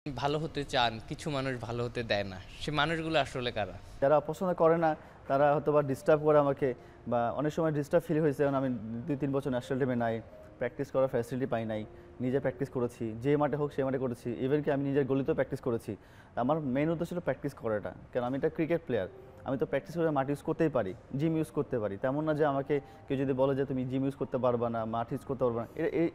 ভালো হতে চান, কিছু মানুষ ভালো হতে দেয় না। সে মানুষগুলো আসলে কারা? যারা পছন্দ করে না তারা হয়তোবা ডিস্টার্ব করে আমাকে, বা অনেক সময় ডিস্টার্ব ফিল হয়েছে কারণ আমি ২-৩ বছর ন্যাশনাল টিমে নাই, প্র্যাকটিস করার ফ্যাসিলিটি পাই নাই। নিজে প্র্যাকটিস করেছি, যে মাঠে হোক সে মাঠে করেছি, ইভেন কি আমি নিজের গলিতেও প্র্যাকটিস করেছি। আমার মেইন উদ্দেশ্য ছিল প্র্যাকটিস করাটা, কারণ আমি একটা ক্রিকেট প্লেয়ার। আমি তো প্র্যাকটিস করে মাঠ ইউজ করতেই পারি, জিম ইউজ করতে পারি। তেমন না যে আমাকে কেউ যদি বলে যে তুমি জিম ইউজ করতে পারবা না, মাঠ ইউজ করতে পারবা না,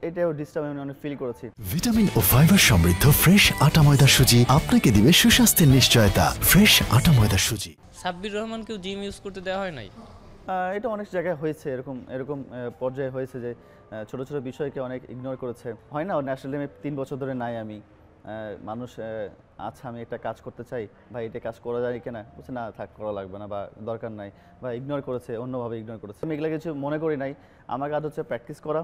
এটাও ডিস্টার্ব আমি অনেক ফিল করেছি। ভিটামিন ও ফাইবার সমৃদ্ধ ফ্রেশ আটা ময়দা সুজি আপনাকে দিবে সুস্বাস্থ্যের নিশ্চয়তা। ফ্রেশ আটা ময়দা সুজি। সাব্বির রহমানকেও জিম ইউজ করতে দেওয়া হয় নাই? এটা অনেক জায়গায় হয়েছে, এরকম এরকম পর্যায়ে হয়েছে যে ছোট ছোট বিষয়কে অনেক ইগনোর করেছে। হয় না, ন্যাশনাল টিমে ৩ বছর ধরে নাই আমি। মানুষ আচ্ছা আমি একটা কাজ করতে চাই, ভাই এটা কাজ করা যায় কিনা, বলছে না থাক করা লাগবে না বা দরকার নাই, বা ইগনোর করেছে, অন্যভাবে ইগনোর করেছে। আমি এগুলো কিছু মনে করি নাই। আমার কাজ হচ্ছে প্র্যাকটিস করা।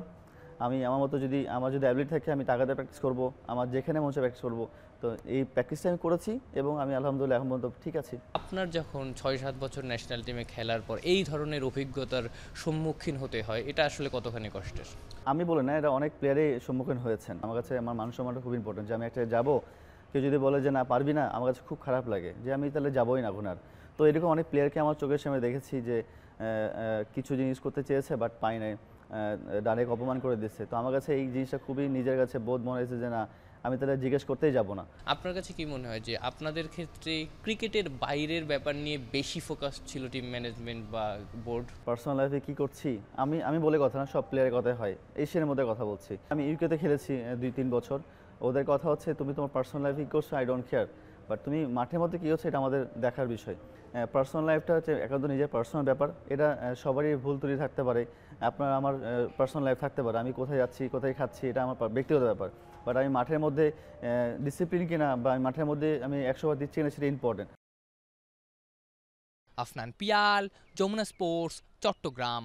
আমি আমার মতো যদি আমার যদি অ্যাবিলিটি থাকে আমি টাকাতে প্র্যাকটিস করব, আমার যেখানে মন চায় প্র্যাকটিস করব। তো এই প্র্যাকটিসটা আমি করেছি এবং আমি আলহামদুলিল্লাহ এখন পর্যন্ত ঠিক আছি। আপনার যখন ৬-৭ বছর ন্যাশনাল টিমে খেলার পর এই ধরনের অভিজ্ঞতার সম্মুখীন হতে হয়, এটা আসলে কতখানি কষ্টের? আমি বলি না, এটা অনেক প্লেয়ারই সম্মুখীন হয়েছেন। আমার কাছে আমার মান সম্মানটা খুব ইম্পর্টেন্ট, যে আমি একটা যাবো, কেউ যদি বলে যে না পারবি না, আমার কাছে খুব খারাপ লাগে যে আমি তাহলে যাবোই না এখন আর। তো এরকম অনেক প্লেয়ারকে আমার চোখের সামনে দেখেছি যে কিছু জিনিস করতে চেয়েছে বাট পাই নাই, ডাইরেক্ট অপমান করে দিচ্ছে। তো আমার কাছে এই জিনিসটা খুবই নিজের কাছে বোধ মনে হয়েছে যে না, আমি তাহলে জিজ্ঞেস করতেই যাব না। আপনার কাছে কি মনে হয় যে আপনাদের ক্ষেত্রে ক্রিকেটের বাইরের ব্যাপার নিয়ে বেশি ফোকাস ছিল টিম ম্যানেজমেন্ট বা বোর্ড? পার্সোনাল লাইফে কি করছি, আমি আমি বলে কথা না, সব প্লেয়ারের কথাই হয়। এশিয়ার মধ্যে কথা বলছি, আমি ইউকেতে খেলেছি ২-৩ বছর। ওদের কথা হচ্ছে তুমি তোমার পার্সোনাল লাইফে কী করছো আই ডোন্ট কেয়ার, বাট তুমি মাঠের মধ্যে কী হচ্ছে এটা আমাদের দেখার বিষয়। পার্সোনাল লাইফটা হচ্ছে একান্ত নিজের পার্সোনাল ব্যাপার, এটা সবারই ভুল ত্রুটি থাকতে পারে। আপনার আমার পার্সোনাল লাইফ থাকতে পারে, আমি কোথায় যাচ্ছি কোথায় খাচ্ছি এটা আমার ব্যক্তিগত ব্যাপার। বাট আমি মাঠের মধ্যে ডিসিপ্লিন কিনা বা আমি মাঠের মধ্যে আমি ১০০ বার দিচ্ছি কিনা সেটা ইম্পর্টেন্ট। আফনান পিয়াল, যমুনা স্পোর্টস, চট্টগ্রাম।